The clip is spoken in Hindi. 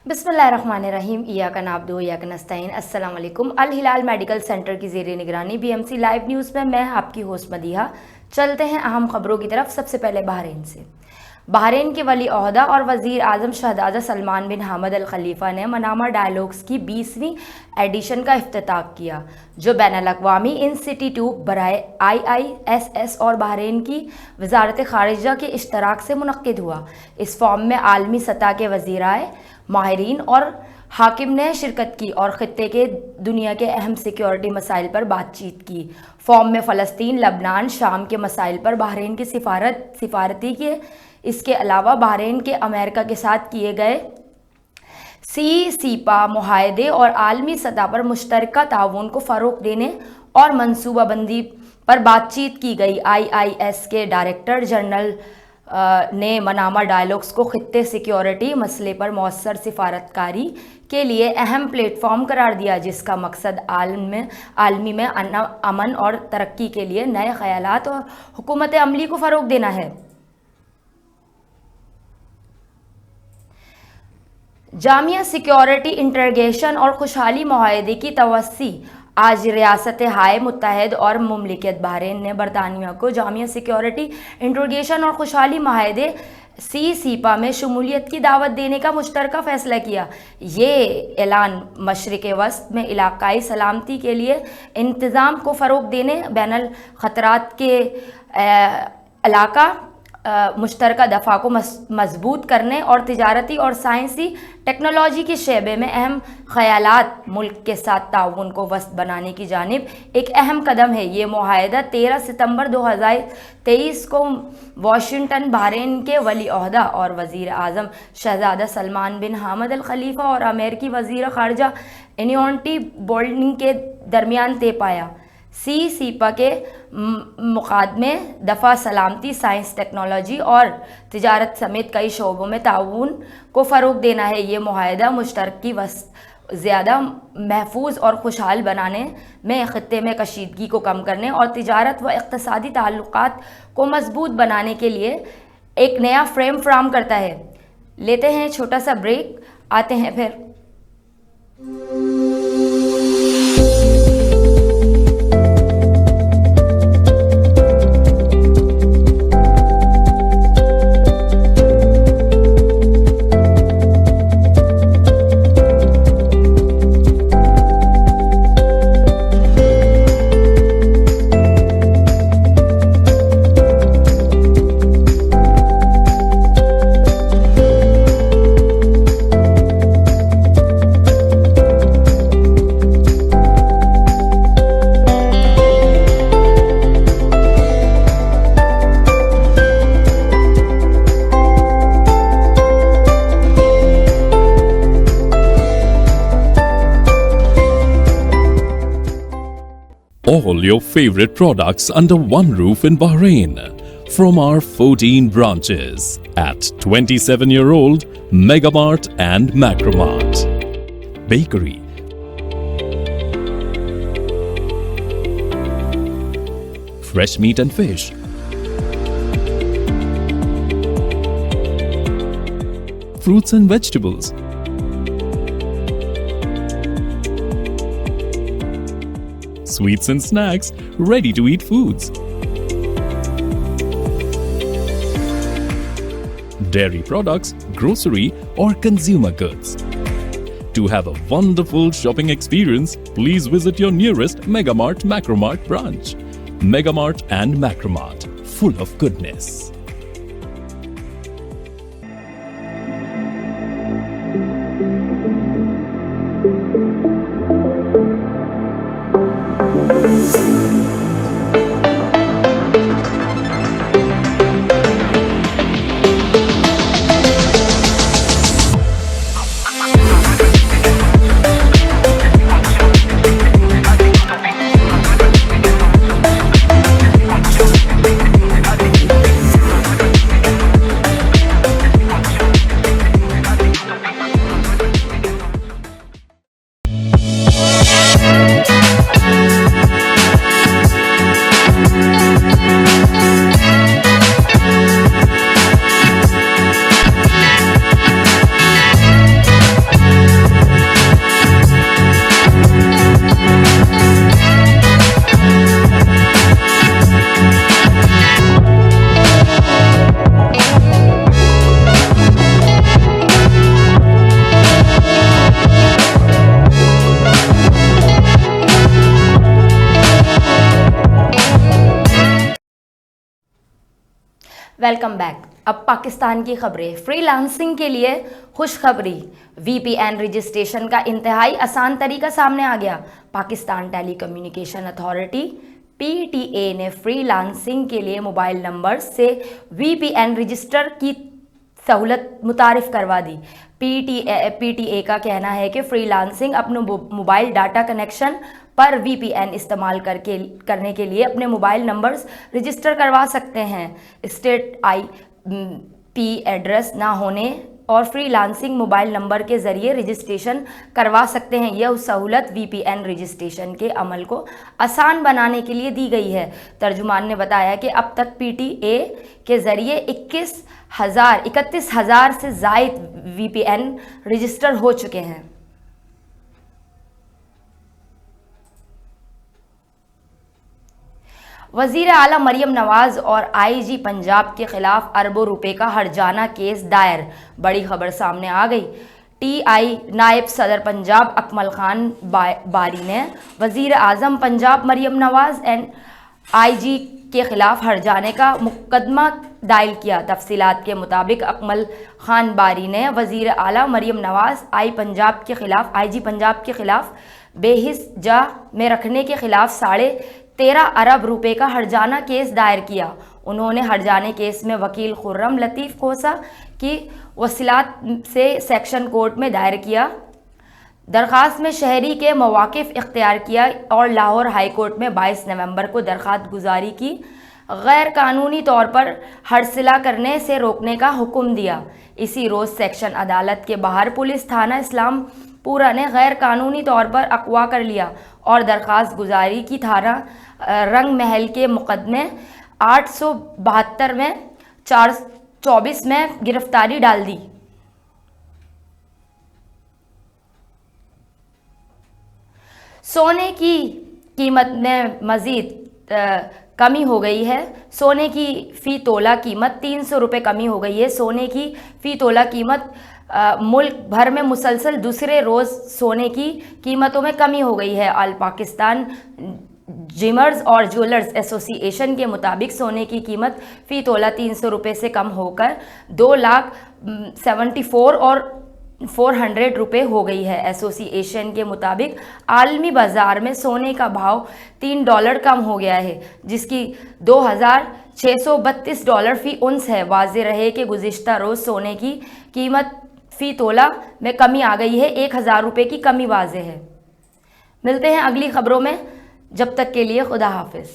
बिस्मिल्लाहिर्रहमानिर्रहीम इय्याका नअब्दु व इय्याका नस्तईन। अस्सलाम वालेकुम। अल हिलाल मेडिकल सेंटर की ज़ेरे निगरानी बीएमसी लाइव न्यूज़ में मैं आपकी होस्ट मदीहा। चलते हैं अहम खबरों की तरफ। सबसे पहले बहरीन से। बहरीन के वली ओहदा और वज़ीर आज़म शहज़ादा सलमान बिन हमद अल खलीफ़ा ने मनामा डायलॉग्स की 20वीं एडिशन का इफ्तिताह किया, जो बैनुल-अक़वामी इंस्टीट्यूट बराए IISS और बहरीन की वज़ारत ख़ारिजा के इश्तराक से मुनक़्क़िद हुआ। इस फॉर्म में आलमी सतह के वज़ीराए, माहिरीन और हाकिम ने शिरकत की और ख़ित्ते के दुनिया के अहम सिक्योरिटी मसाइल पर बातचीत की। फॉर्म में फ़लस्तीन, लबनान, शाम के मसाइल पर बहरीन की सिफारती के इसके अलावा बहरीन के अमेरिका के साथ किए गए सीपा मुआहदे और आलमी सतह पर मुश्तरका ताउन को फ़रोग़ देने और मनसूबाबंदी पर बातचीत की गई। IIS के डायरेक्टर जनरल ने मनामा डायलॉग्स को ख़ित्ते सिक्योरिटी मसले पर मौसर सिफारतकारी के लिए अहम प्लेटफॉर्म करार दिया, जिसका मकसद आलमी में अमन और तरक्की के लिए नए ख़यालात और हुकूमत अमली को फ़रोग़ देना है। जामिया सिक्योरिटी इंटरगेशन और खुशहाली मुआहदे की तवस्सी। आज रियासत हाय मुत्तहद और मुमलिकत बहरीन ने बरतानिया को जामिया सिक्योरिटी इंटरगेशन और खुशहाली मुआहदे सीपा में शमूलियत की दावत देने का मुश्तरका फ़ैसला किया। ये ऐलान मशरिक़ वस्त में इलाक़ाई सलामती के लिए इंतज़ाम को फ़रोग़ देने, बैनुल ख़तरात के इलाक़ा मुश्तरका दफ़ा को मजबूत करने और तिजारती और साइंसी टेक्नोलॉजी के शैबे में अहम ख़यालात मुल्क के साथ ताउन को वस्त बनाने की जानिब एक अहम कदम है। ये मुआहदा 13 सितंबर 2023 को वाशिंगटन बहरीन के वली ओहदा और वज़ीर आज़म शहज़ादा सलमान बिन हमद अल खलीफ़ा और अमेरिकी वज़ीर ख़ारिजा एंटोनी ब्लिंकन के दरमियान तय पाया। सीपा के मुक़ादमे दफ़ा, सलामती, साइंस, टेक्नोलॉजी और तिजारत समेत कई शोबों में ताउन को फ़रोग़ देना है। ये मुआहदा मुश्तरकी वस्त ज़्यादा महफूज और खुशहाल बनाने में, ख़ित्ते में कशीदगी को कम करने और तिजारत व इक़्तिसादी ताल्लुक़ात को मजबूत बनाने के लिए एक नया फ्रेम फराहम करता है। लेते हैं छोटा सा ब्रेक, आते हैं फिर। All your favorite products under one roof in Bahrain from our 14 branches at 27-year-old Megamart and Macromart. Bakery, fresh meat and fish, fruits and vegetables, sweets and snacks, ready-to-eat foods, dairy products, grocery or consumer goods. To have a wonderful shopping experience, please visit your nearest Megamart Macromart branch. Megamart and Macromart, full of goodness. Welcome back. अब पाकिस्तान की खबरें। फ्रीलांसिंग के लिए खुशखबरी, वीपीएन रजिस्ट्रेशन का इंतहाई आसान तरीका सामने आ गया। पाकिस्तान टेलीकम्युनिकेशन अथॉरिटी पीटीए ने फ्रीलांसिंग के लिए मोबाइल नंबर से वीपीएन रजिस्टर की सहूलत मुतारिफ करवा दी। पीटीए का कहना है कि फ्रीलांसिंग अपने मोबाइल डाटा कनेक्शन पर वीपीएन इस्तेमाल करने के लिए अपने मोबाइल नंबर्स रजिस्टर करवा सकते हैं। स्टेट आईपी एड्रेस ना होने और फ्रीलांसिंग मोबाइल नंबर के ज़रिए रजिस्ट्रेशन करवा सकते हैं। यह सहूलत वीपीएन रजिस्ट्रेशन के अमल को आसान बनाने के लिए दी गई है। तर्जुमान ने बताया कि अब तक पीटीए के ज़रिए 31,000 से ज़ायद वीपीएन रजिस्टर हो चुके हैं। वज़ीर आला मरियम नवाज़ और आईजी पंजाब के खिलाफ अरबों रुपए का हर्जाना केस दायर। बड़ी खबर सामने आ गई। टीआई नायब सदर पंजाब अकमल खान बारी ने वज़ीर आज़म पंजाब मरियम नवाज़ एंड आईजी के खिलाफ हर्जाने का मुकदमा दायर किया। तफसीलात के मुताबिक अकमल खान बारी ने वज़ीर आला मरियम नवाज़ आईजी पंजाब के खिलाफ बेहिस जा में रखने के खिलाफ 13.5 अरब रुपए का हर्जाना केस दायर किया। उन्होंने हर्जाने केस में वकील खुर्रम लतीफ़ खोसा की वसीलात से सेक्शन कोर्ट में दायर किया। दरख्वास्त में शहरी के मवाक़िफ़ इख्तियार किया और लाहौर हाई कोर्ट में 22 नवंबर को दरख्वास्त गुजारी की गैर कानूनी तौर पर हरसिला करने से रोकने का हुक्म दिया। इसी रोज़ सेक्शन अदालत के बाहर पुलिस थाना इस्लामपुरा ने गैर कानूनी तौर पर अगवा कर लिया और दरख्वास्त गुजारी की थाना रंग महल के मुकदमे 872 में 424 में गिरफ्तारी डाल दी। सोने की कीमत में मज़ीद कमी हो गई है। सोने की फ़ी तोला कीमत 300 रुपये कमी हो गई है। सोने की फ़ी तोला कीमत मुल्क भर में मुसलसल दूसरे रोज़ सोने की कीमतों में कमी हो गई है। ऑल पाकिस्तान जिमर्स और ज्वेलर्स एसोसिएशन के मुताबिक सोने की कीमत फ़ी तोला 300 रुपये से कम होकर 2,74,400 और 400 रुपये हो गई है। एसोसिएशन के मुताबिक आलमी बाज़ार में सोने का भाव $3 कम हो गया है, जिसकी $2,632 फ़ी उन्स है। वाज़ेह रहे कि गुज़िश्ता रोज़ सोने की कीमत फ़ी तोला में कमी आ गई है। 1,000 रुपये की कमी वाज़ेह है। मिलते हैं अगली खबरों में, जब तक के लिए खुदा हाफिज़।